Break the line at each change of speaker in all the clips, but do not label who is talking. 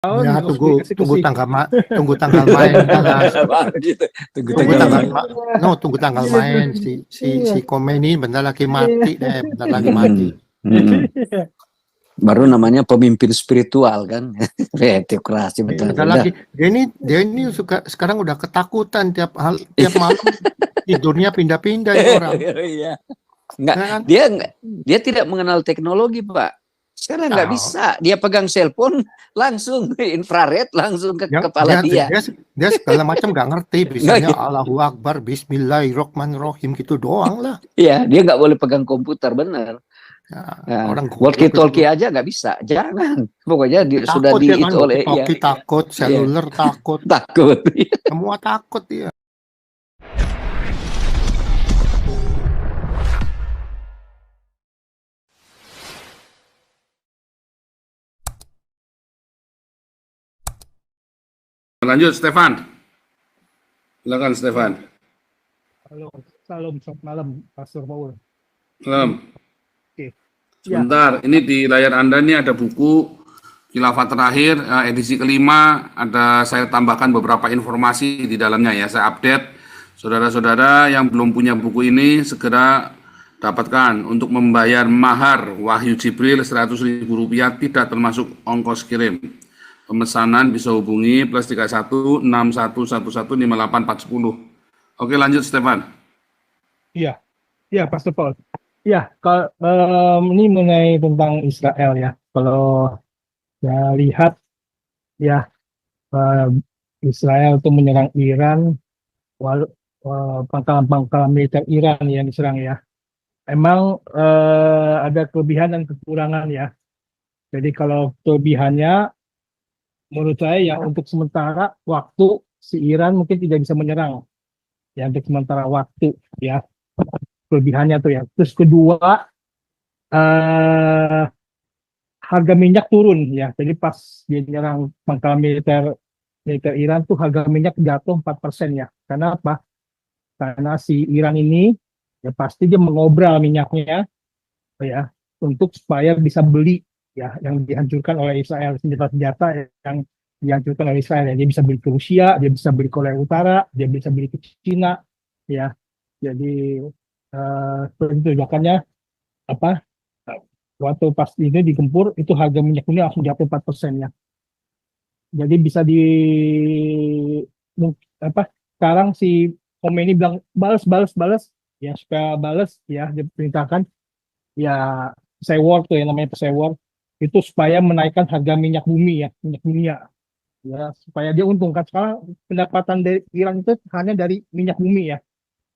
tahun
Ya,
harus
tunggu
dieksekusi.
tunggu tanggal mainnya lah.
Gitu. Tunggu
Tunggu
tanggal
tanggal
main.
tunggu tanggal main si Khomeini bentar lagi mati deh, bentar lagi mati.
Baru namanya pemimpin spiritual kan. Teokrasi betul.
Bentar lagi dia ini sekarang udah ketakutan tiap malam tidurnya pindah-pindah ini orang.
Iya. Enggak,
Kan?
dia tidak mengenal teknologi, Pak. Sekarang nggak bisa. Dia pegang cellphone langsung infrared langsung ke kepala dia.
Dia segala macam nggak ngerti. Bisanya Allahu Akbar, Bismillahirrohmanirrohim gitu doang lah.
Iya, dia nggak boleh pegang komputer, benar. Nah,
orang
walkie-talkie aja nggak bisa. Jangan. Pokoknya sudah itu oleh
walkie-talkie takut, seluler takut.
Takut.
Semua takut dia.
Lanjut, Stefan. Silakan, Stefan.
Halo, salam, selamat malam, Pastor Paul.
Salam.
Oke.
Sebentar, ini di layar Anda ini ada buku Khilafat Terakhir, edisi kelima. Ada saya tambahkan beberapa informasi di dalamnya ya. Saya update. Saudara-saudara yang belum punya buku ini segera dapatkan. Untuk membayar mahar Wahyu Jibril Rp100.000 tidak termasuk ongkos kirim. Pemesanan bisa hubungi +31 6111 58410. Oke, lanjut Stefan.
Iya, Pastor Paul. Ya, kalau ini mengenai tentang Israel ya. Kalau saya lihat ya Israel itu menyerang Iran, pangkalan militer Iran yang diserang ya. Emang ada kelebihan dan kekurangan ya. Jadi kalau kelebihannya menurut saya ya untuk sementara waktu si Iran mungkin tidak bisa menyerang ya untuk sementara waktu ya, kelebihannya tuh ya. Terus kedua harga minyak turun ya, jadi pas dia menyerang pangkalan militer Iran tuh harga minyak jatuh 4% ya. Karena apa? Karena si Iran ini ya pasti dia mengobral minyaknya ya untuk supaya bisa beli ya yang dihancurkan oleh Israel, senjata-senjata yang dihancurkan oleh Israel ya. Dia bisa beli ke Rusia, dia bisa beli ke Korea Utara, dia bisa beli ke Cina ya. Jadi seperti itu makanya apa waktu pas ini digempur itu harga minyak dunia langsung jatuh 4% ya. Jadi bisa sekarang si Khomeini bilang balas ya, supaya balas ya, dia perintahkan ya peace war tuh yang namanya peace war itu supaya menaikkan harga minyak bumi ya, minyak dunia ya, supaya dia untung kan. Sekarang pendapatan dari Iran itu hanya dari minyak bumi ya.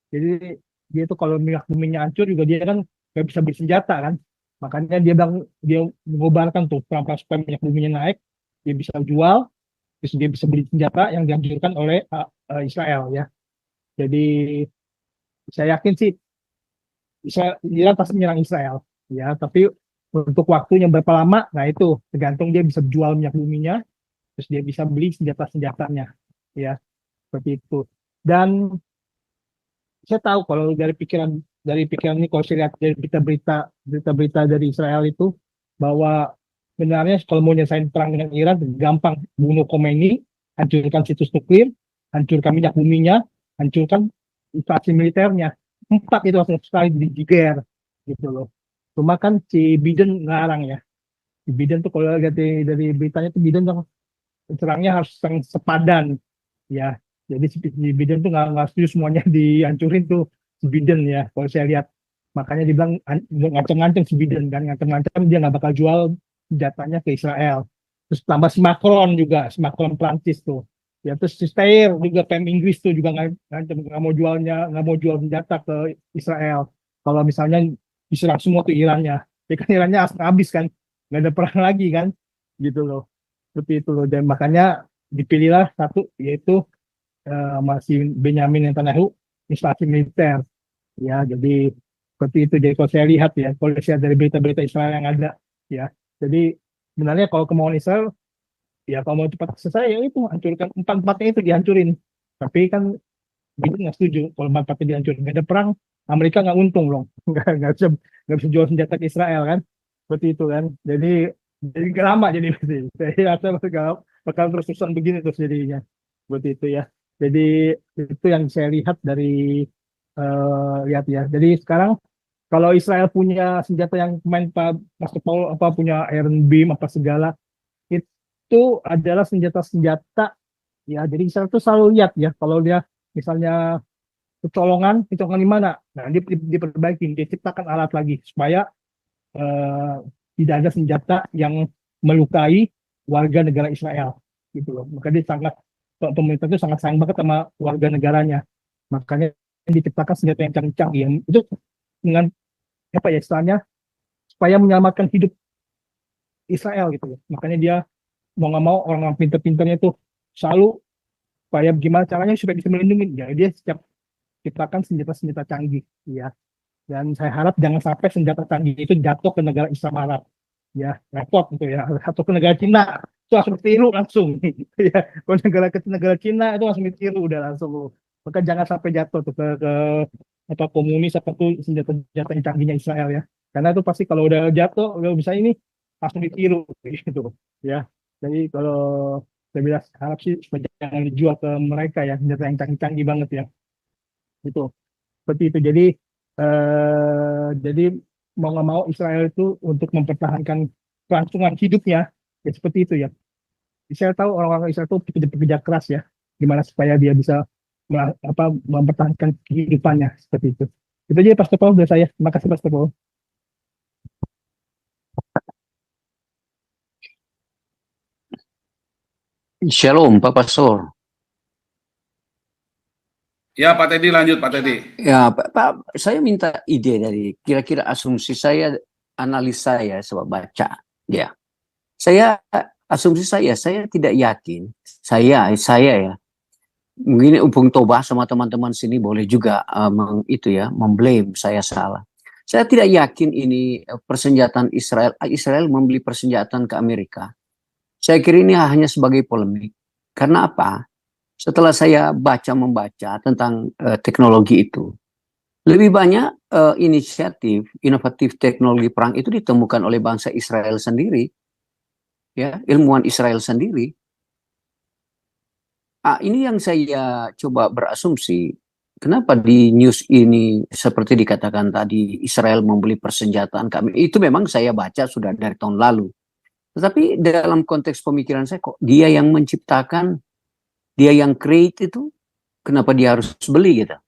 Jadi dia itu kalau minyak buminya hancur juga dia kan nggak bisa beli senjata kan. Makanya dia bilang dia mengobarkan tuh pelan-pelan supaya minyak buminya naik, dia bisa jual, terus dia bisa beli senjata yang dihancurkan oleh Israel ya. Jadi saya yakin sih Iran pasti menyerang Israel ya, tapi untuk waktunya berapa lama, nah itu tergantung dia bisa jual minyak buminya, terus dia bisa beli senjata-senjatanya ya, seperti itu. Dan saya tahu kalau dari pikiran ini, kalau saya lihat dari berita-berita dari Israel itu bahwa sebenarnya kalau mau nyelesain perang dengan Iran gampang, bunuh Khomeini, hancurkan situs nuklir, hancurkan minyak buminya, hancurkan instasi militernya. 4 itu langsung sekali digeger gitu loh. Cuma kan si Biden ngarang ya. Si Biden tuh kalau lihat dari beritanya tuh Biden tuh serangnya harus sepadan ya. Jadi si Biden tuh nggak setuju semuanya dihancurin tuh si Biden ya. Kalau saya lihat makanya dibilang ngancam-ngancam si Biden kan, ngancam-ngancam dia nggak bakal jual senjatanya ke Israel. Terus tambah si Macron juga, si Macron Prancis tuh. Ya terus si Steyer juga PM Inggris tuh juga nggak mau jual senjata ke Israel kalau misalnya diserang semua tuh Irannya. Ya kan Irannya habis kan, nggak ada perang lagi kan, gitu loh. Seperti itu loh. Dan makanya dipilihlah satu yaitu masih Benyamin Netanyahu, instansi militer. Ya jadi seperti itu. Jadi kalau saya lihat ya, kalau saya dari berita-berita Israel yang ada ya, jadi sebenarnya kalau kemauan Israel ya kalau mau cepat selesai ya itu hancurkan empat-empatnya itu dihancurin. Tapi kan Biden nggak setuju kalau empat-empatnya dihancurin. Nggak ada perang, Amerika nggak untung loh. Nggak bisa jual senjata ke Israel kan. Seperti itu kan. Jadi lama jadi saya rasa bakal terus-terusan begini terus jadinya. Seperti itu ya. Jadi itu yang saya lihat dari lihat ya. Jadi sekarang kalau Israel punya senjata yang main Pak Pastor Paul apa punya Iron Beam apa segala itu adalah senjata-senjata ya. Jadi Israel itu selalu lihat ya kalau dia misalnya kecolongan di mana? Nah, dia diperbaiki, dia ciptakan alat lagi supaya eh, tidak ada senjata yang melukai warga negara Israel gitu loh. Maka dia sangat pemerintah itu sangat sayang banget sama warga negaranya. Makanya diciptakan senjata yang canggih-canggih yang itu dengan apa ya istilahnya supaya menyelamatkan hidup Israel gitu loh. Makanya dia mau nggak mau orang-orang pintar-pintarnya itu selalu supaya gimana caranya supaya bisa melindungi ya dia setiap ciptakan senjata-senjata canggih ya. Dan saya harap jangan sampai senjata canggih itu jatuh ke negara Islam Arab ya repot gitu ya atau ke negara Cina itu langsung tiru langsung ya kalau negara Cina itu langsung ditiru udah langsung maka jangan sampai jatuh tuh ke apa komunis apa tuh senjata-senjata yang canggihnya Israel ya karena itu pasti kalau udah jatuh udah bisa ini langsung ditiru gitu ya jadi kalau saya bilang harap sih supaya jangan dijual ke mereka ya senjata yang canggih-canggih banget ya itu seperti itu jadi mau nggak mau Israel itu untuk mempertahankan kelangsungan hidupnya ya seperti itu ya. Saya tahu orang-orang Israel itu pekerja keras ya, gimana supaya dia bisa mempertahankan kehidupannya seperti itu. Itu aja Pastor Paul dari saya. Terima kasih Pastor Paul.
Shalom, Pak Pastor.
Ya, Pak Teddy lanjut, Pak Teddy.
Ya, Pak, saya minta ide dari kira-kira asumsi saya, analisa saya sebab baca. Ya, asumsi saya tidak yakin. Saya ya. Mungkin Upung Toba sama teman-teman sini boleh juga memblame saya salah. Saya tidak yakin ini persenjataan Israel membeli persenjataan ke Amerika. Saya kira ini hanya sebagai polemik. Karena apa? Setelah saya membaca tentang teknologi itu, lebih banyak inisiatif, inovatif teknologi perang itu ditemukan oleh bangsa Israel sendiri, ya, ilmuwan Israel sendiri. Ini yang saya coba berasumsi, kenapa di news ini seperti dikatakan tadi Israel membeli persenjataan kami, itu memang saya baca sudah dari tahun lalu. Tetapi dalam konteks pemikiran saya kok dia yang menciptakan, dia yang create itu, kenapa dia harus beli gitu?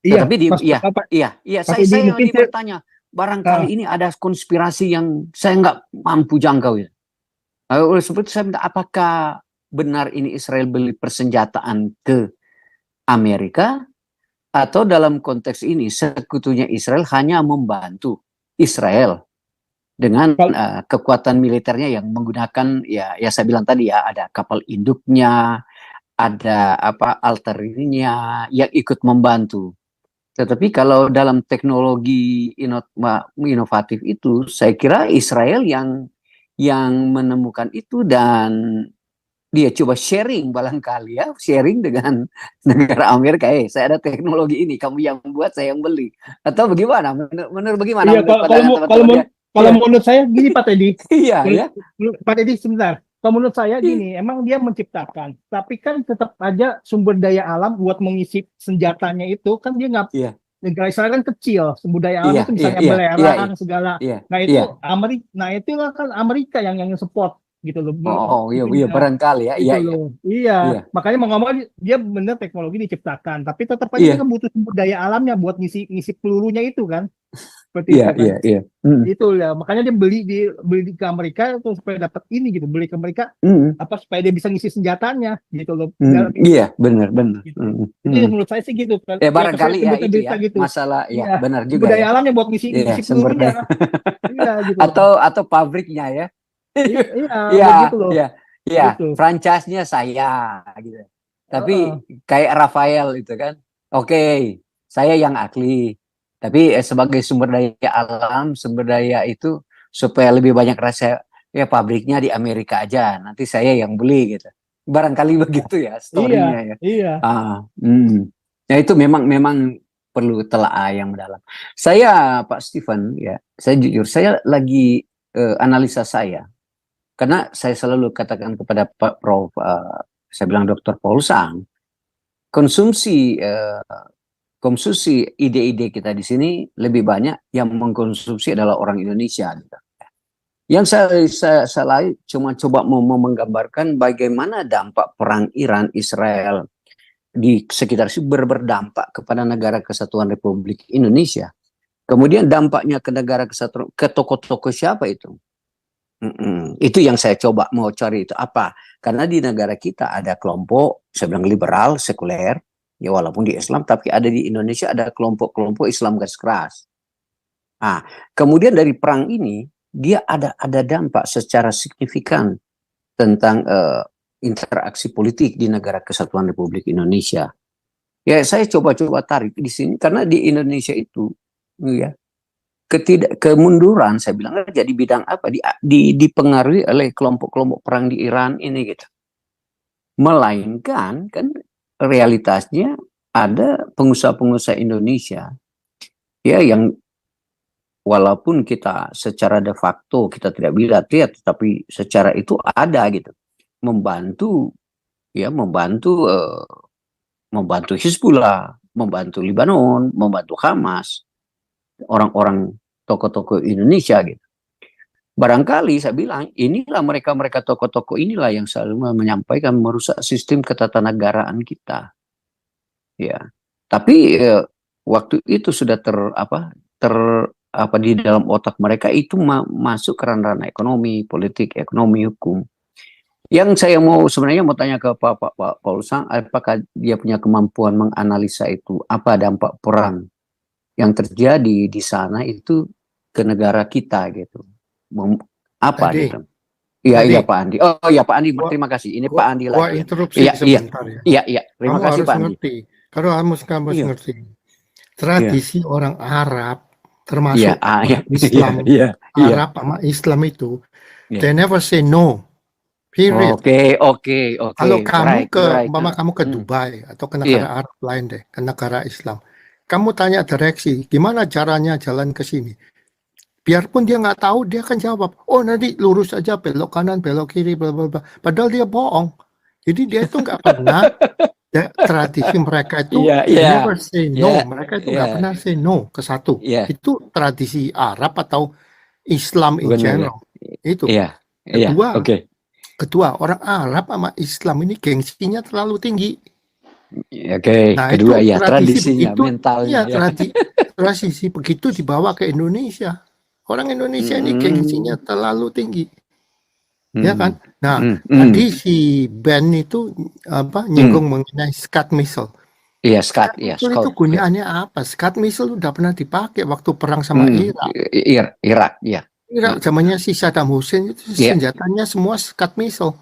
Iya,
tapi saya ini bertanya, barangkali ini ada konspirasi yang saya nggak mampu jangkau ya. Oleh sebab itu saya minta, apakah benar ini Israel beli persenjataan ke Amerika, atau dalam konteks ini sekutunya Israel hanya membantu Israel dengan kekuatan militernya yang menggunakan ya saya bilang tadi ya, ada kapal induknya, ada alterinya yang ikut membantu. Tetapi kalau dalam teknologi inovatif itu, saya kira Israel yang menemukan itu, dan dia coba sharing barangkali ya, sharing dengan negara Amerika. Saya ada teknologi ini, kamu yang buat, saya yang beli. Atau bagaimana? Menurut bagaimana?
Iya, kalau menurut saya gini Pak Teddy.
Iya, ya.
Pak Teddy sebentar. Kalau menurut saya gini, emang dia menciptakan, tapi kan tetap aja sumber daya alam buat mengisi senjatanya itu kan dia nggak.
Iya.
Negara Israel kan kecil, sumber daya alam itu misalnya belerang segala. Nah itu Amerika, itulah kan Amerika yang support gitu loh.
Iya barangkali ya.
Iya. Makanya mau ngomong dia benar teknologi diciptakan, tapi tetap aja dia kan butuh sumber daya alamnya buat ngisi pelurunya itu kan. Seperti itu kan. Iya. Itu ya, makanya dia beli ke Amerika tuh supaya dapat ini gitu, beli ke Amerika supaya dia bisa ngisi senjatanya gitu loh.
Iya, benar.
Gitu. Jadi menurut saya sih gitu.
Ya barangkali ya itu ya gitu. Masalah ya benar juga.
Sumber daya alamnya buat ngisi pelurunya. Iya gitu.
Atau pabriknya ya. Iya, franchise-nya saya gitu. Tapi kayak Rafael itu kan. Oke, saya yang ahli. Tapi sebagai sumber daya alam, sumber daya itu supaya lebih banyak rasa ya pabriknya di Amerika aja. Nanti saya yang beli gitu. Barangkali begitu ya story-nya ya.
Iya.
Ya itu memang perlu telaah yang mendalam. Saya Pak Stephen ya, saya jujur saya lagi analisa saya. Karena saya selalu katakan kepada Pak Prof, saya bilang Dr. Paul Sang, konsumsi ide-ide kita di sini lebih banyak yang mengkonsumsi adalah orang Indonesia. Gitu. Yang saya cuma coba mau menggambarkan bagaimana dampak perang Iran Israel di sekitar itu berdampak kepada negara kesatuan Republik Indonesia. Kemudian dampaknya ke negara kesatuan, ke tokoh-tokoh siapa itu? Itu yang saya coba mau cari itu apa? Karena di negara kita ada kelompok, saya bilang liberal, sekuler, ya walaupun di Islam, tapi ada di Indonesia ada kelompok-kelompok Islam garis keras. Nah, kemudian dari perang ini dia ada dampak secara signifikan tentang interaksi politik di negara kesatuan Republik Indonesia. Ya saya coba-coba tarik di sini karena di Indonesia itu ya kemunduran saya bilang jadi bidang apa dipengaruhi oleh kelompok-kelompok perang di Iran ini gitu. Melainkan kan realitasnya ada pengusaha-pengusaha Indonesia ya yang walaupun kita secara de facto kita tidak lihat tetapi secara itu ada gitu membantu Hizbullah, membantu Lebanon, membantu Hamas, orang-orang tokoh-tokoh Indonesia gitu. Barangkali saya bilang inilah mereka tokoh-tokoh inilah yang selalu menyampaikan merusak sistem ketatanegaraan kita. Ya. Tapi waktu itu sudah di dalam otak mereka itu masuk ke ranah ekonomi, politik, ekonomi, hukum. Yang saya sebenarnya mau tanya ke Pak Paul Sang, apakah dia punya kemampuan menganalisa itu apa dampak perang yang terjadi di sana itu ke negara kita gitu. Apa gitu? Iya Pak Andi. Oh ya Pak Andi, terima kasih. Ini Pak Andi lagi.
Gua interupsi sebentar ya.
Iya. Terima kasih Pak Andi.
Kalau kamu ngerti. Tradisi orang Arab termasuk Islam. Arab sama Islam itu they never say no. Period.
Oke.
Kalau kamu kamu ke Dubai atau ke negara Arab lain deh, ke negara Islam. Kamu tanya direksi, gimana caranya jalan ke sini? Biarpun dia nggak tahu, dia akan jawab, oh nanti lurus aja, belok kanan, belok kiri, bla bla bla. Padahal dia bohong. Jadi dia itu nggak pernah, tradisi mereka itu never say no. Mereka itu nggak pernah say no ke satu. Itu tradisi Arab atau Islam in general. Itu. Kedua, orang Arab sama Islam ini gengsinya terlalu tinggi. Nah, kedua itu tradisinya, mentalnya. Tradisi begitu dibawa ke Indonesia. Orang Indonesia ini gengsinya terlalu tinggi. Ya kan? Nah, tadi si Ben itu nyinggung mengenai Scud missile.
Iya, Scud.
Itu gunaannya apa? Scud missile udah pernah dipakai waktu perang sama Irak.
Irak, ya.
Irak zamannya si Saddam Hussein itu senjatanya semua Scud missile.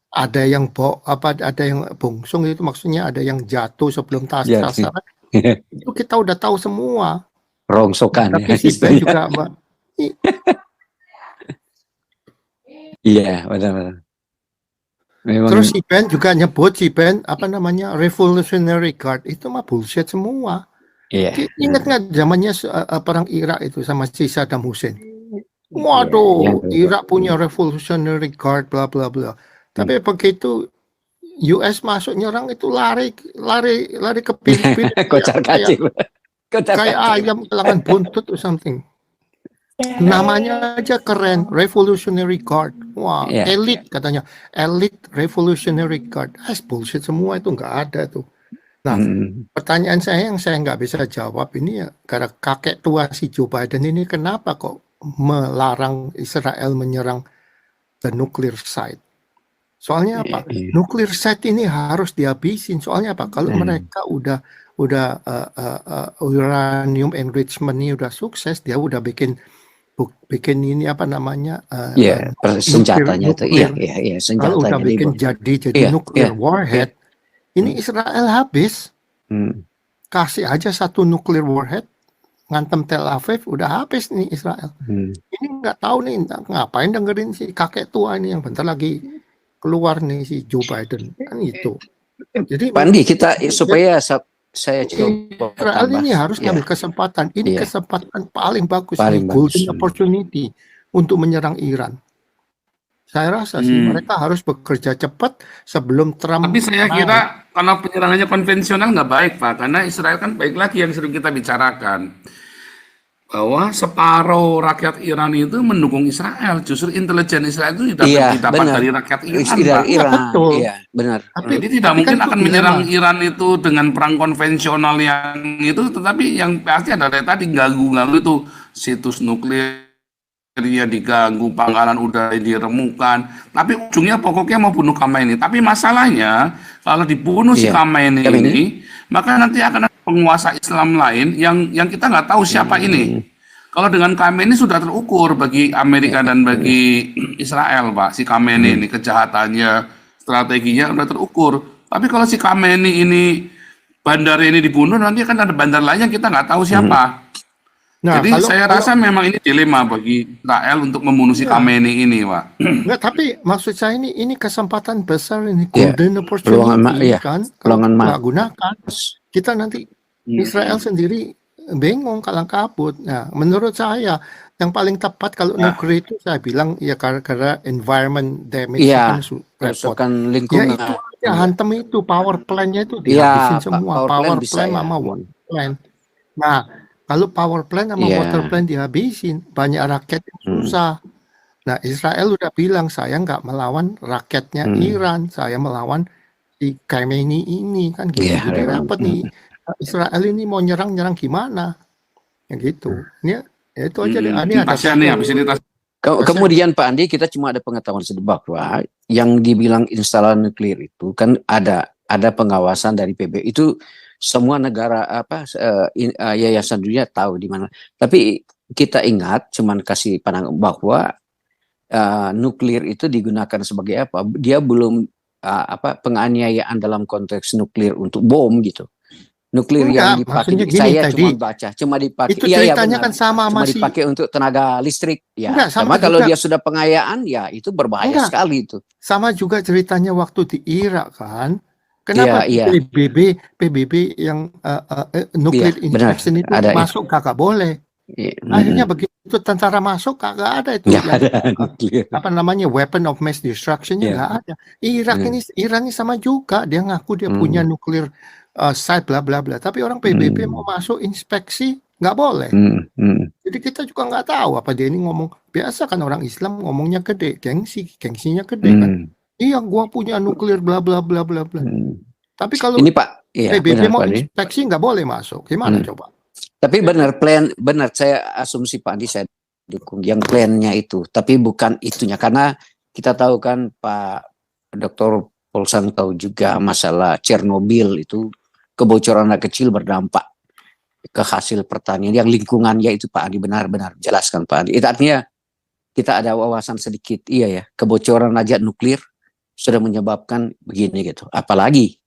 Ada yang ada yang bongsong, itu maksudnya ada yang jatuh sebelum sasaran. Itu kita udah tahu semua.
Rongsokan.
Tapi si Ben juga
iya, benar.
Terus si Ben juga nyebut Revolutionary Guard, itu mah bullshit semua. Ingat nggak zamannya perang Irak itu sama si Saddam Hussein? Waduh, Irak punya Revolutionary Guard, bla bla bla. Tapi begitu US masuk nyerang itu lari ke pinggir, kayak ayam kehilangan buntut or something. Namanya aja keren, Revolutionary Guard. Wah, elite katanya, Elite Revolutionary Guard. Bullshit semua itu, nggak ada tuh. Nah, pertanyaan saya yang saya nggak bisa jawab ini ya, karena kakek tua si Joe Biden ini kenapa kok melarang Israel menyerang the nuclear site? Soalnya apa? Nuclear site ini harus dihabisin. Soalnya apa? Kalau mereka udah uranium enrichment ini udah sukses, dia udah bikin ini apa namanya?
Senjatanya itu. Iya, senjatanya.
Kalau udah bikin jadi nuclear warhead, ini Israel habis. Kasih aja satu nuclear warhead, ngantem Tel Aviv, udah habis nih Israel. Ini nggak tahu nih ngapain dengerin si kakek tua ini yang bentar lagi keluar nih si Joe Biden kan itu. Jadi
Pandi kita supaya saya coba
Israel ini harus ngambil kesempatan. Ini kesempatan paling bagus, golden opportunity untuk menyerang Iran. Saya rasa sih mereka harus bekerja cepat sebelum Trump.
Tapi saya
naik.
kira kalau penyerangannya konvensional nggak baik, Pak, karena Israel kan baik lagi yang sering kita bicarakan bahwa separuh rakyat Iran itu mendukung Israel. Justru intelijen Israel itu didapat
benar.
dari rakyat Iran,
Dari
Pak.
Iran,
betul.
iya benar.
Jadi tidak
tapi
mungkin
kan
akan
itu
menyerang
dilema.
Iran itu dengan perang konvensional yang itu, tetapi yang pasti ada tadi ganggu-ganggu itu situs nuklirnya diganggu, pangkalan udara diremukan. Tapi ujungnya pokoknya mau bunuh Khamenei. Tapi masalahnya kalau dibunuh si Khamenei ini, maka nanti akan ada penguasa Islam lain yang kita nggak tahu siapa ini. Kalau dengan Khamenei sudah terukur bagi Amerika dan bagi Israel, Pak. Si Khamenei ini kejahatannya, strateginya sudah terukur. Tapi kalau si Khamenei ini bandar ini dibunuh, nanti akan ada bandar lain yang kita nggak tahu siapa.
Nah,
Jadi saya rasa memang ini dilema bagi Israel untuk membunuh si Khamenei ini, Pak.
Enggak, tapi maksud saya ini kesempatan besar, ini golden opportunity kan, kalau
peluangan
nggak gunakan kita nanti Israel sendiri bingung, kalang kabut. Nah, menurut saya yang paling tepat kalau nuklir itu saya bilang ya karena environment damage kan repot.
Lingkungan.
Ya itu aja hantam itu power plant-nya itu dihabisin semua, power plant sama water plant. Nah, kalau power plant sama water plant dihabisin, banyak rakyat yang susah. Nah, Israel udah bilang saya nggak melawan rakyatnya Iran, saya melawan si Khamenei ini kan gitu. Jadi repot nih. Israel ini mau nyerang gimana? Ya gitu. Ini ya itu aja deh. Ini ada
Kemudian Pak Andi, kita cuma ada pengetahuan sedebak bahwa yang dibilang instalan nuklir itu kan ada pengawasan dari PBB. Itu semua negara yayasan dunia tahu di mana. Tapi kita ingat cuman kasih pandangan bahwa nuklir itu digunakan sebagai apa? Dia belum penganiayaan dalam konteks nuklir untuk bom gitu. Nuklir yang dipakai, saya cuma baca, cuma dipakai.
Itu ceritanya kan sama
cuma dipakai untuk tenaga listrik. Ya, sama kalau dia sudah pengayaan, ya itu berbahaya sekali itu.
Sama juga ceritanya waktu di Irak kan. Kenapa PBB yang nuklir inspection itu masuk kagak boleh? Akhirnya begitu tentara masuk kagak ada itu weapon of mass destruction-nya nggak ada. Iran ini sama juga, dia ngaku dia punya nuklir site bla bla bla, tapi orang PBB mau masuk inspeksi nggak boleh. Jadi kita juga nggak tahu apa dia ini ngomong. Biasa kan orang Islam ngomongnya gede, gengsinya gede kan. Iya, gua punya nuklir bla bla bla bla bla. Tapi kalau ini Pak, PBB mau inspeksi nggak boleh masuk, gimana coba?
Tapi benar saya asumsi Pak Andi, saya dukung yang plannya itu, tapi bukan itunya, karena kita tahu kan Pak Dr. Polsan tahu juga masalah Chernobyl itu kebocoran anak kecil berdampak ke hasil pertanian yang lingkungannya itu Pak Andi benar-benar jelaskan Pak Andi. Itu artinya kita ada wawasan sedikit, iya ya, kebocoran aja nuklir sudah menyebabkan begini gitu. Apalagi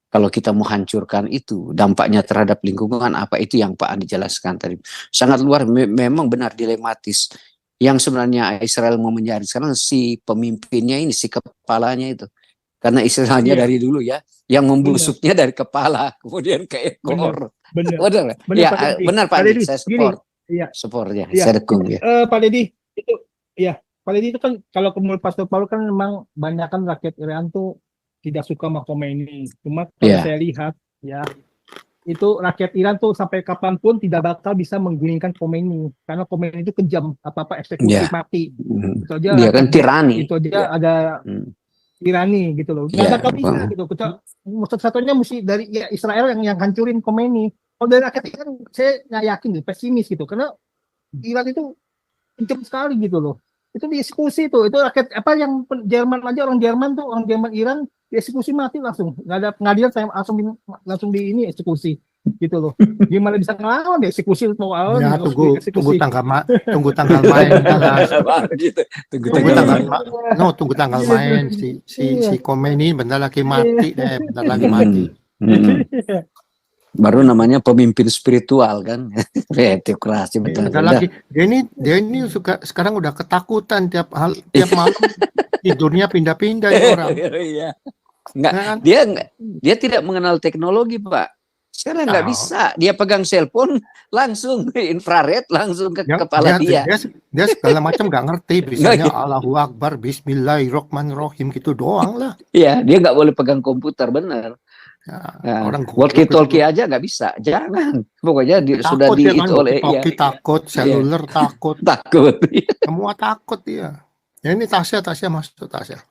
kalau kita mau hancurkan itu, dampaknya terhadap lingkungan apa, itu yang Pak Andi jelaskan tadi. Sangat luar, memang benar dilematis. Yang sebenarnya Israel mau menjadi sekarang si pemimpinnya ini, si kepalanya itu. Karena istilahnya dari dulu ya, yang membusuknya dari kepala, kemudian ke ekor. Benar Pak Andi, saya support ya, saya dukung ya.
Pak Deddy, Pak Deddy itu kan kalau kemudian Pastor Paul kan memang banyak kan rakyat Iran tuh tidak suka sama Khomeini. Cuma kalau saya lihat ya, itu rakyat Iran tuh sampai kapanpun tidak bakal bisa menggulingkan Khomeini, karena Khomeini itu kejam, apa eksekusi mati. Itu aja.
Dia kan tirani.
Itu aja ada tirani gitu loh. Nggak bakal bisa gitu. Satu-satunya mesti dari Israel yang hancurin Khomeini. Kalau dari rakyat Iran saya nggak yakin, pesimis gitu, karena Iran itu kejam sekali gitu loh. Itu dieksekusi itu rakyat yang Jerman aja, orang Jerman Iran dieksekusi mati langsung, nggak ada pengadilan, saya langsung di ini eksekusi gitu loh. Gimana bisa ngelawan dieksekusi mau
tunggu tanggal main tunggu tanggal main si Khomeini bentar lagi mati
baru namanya pemimpin spiritual kan. Teokrasi betul.
Lagi dia ini sekarang udah ketakutan tiap malam tidurnya pindah-pindah orang.
Enggak, dia tidak mengenal teknologi Pak. Sekarang nggak
Nah,
bisa. Dia pegang cellphone langsung infrared langsung ke kepala dia.
Dia segala macam nggak ngerti. Bisanya Allahu Akbar, Bismillahirrahmanirrahim gitu doang lah.
Iya, dia nggak boleh pegang komputer, benar.
Nah, orang
walkie-talkie aja nggak bisa. Jangan. Pokoknya sudah
dia kan,
itu oleh
takut, seluler takut.
Takut.
Semua takut dia. Ya ini Tasya masuk Tasya.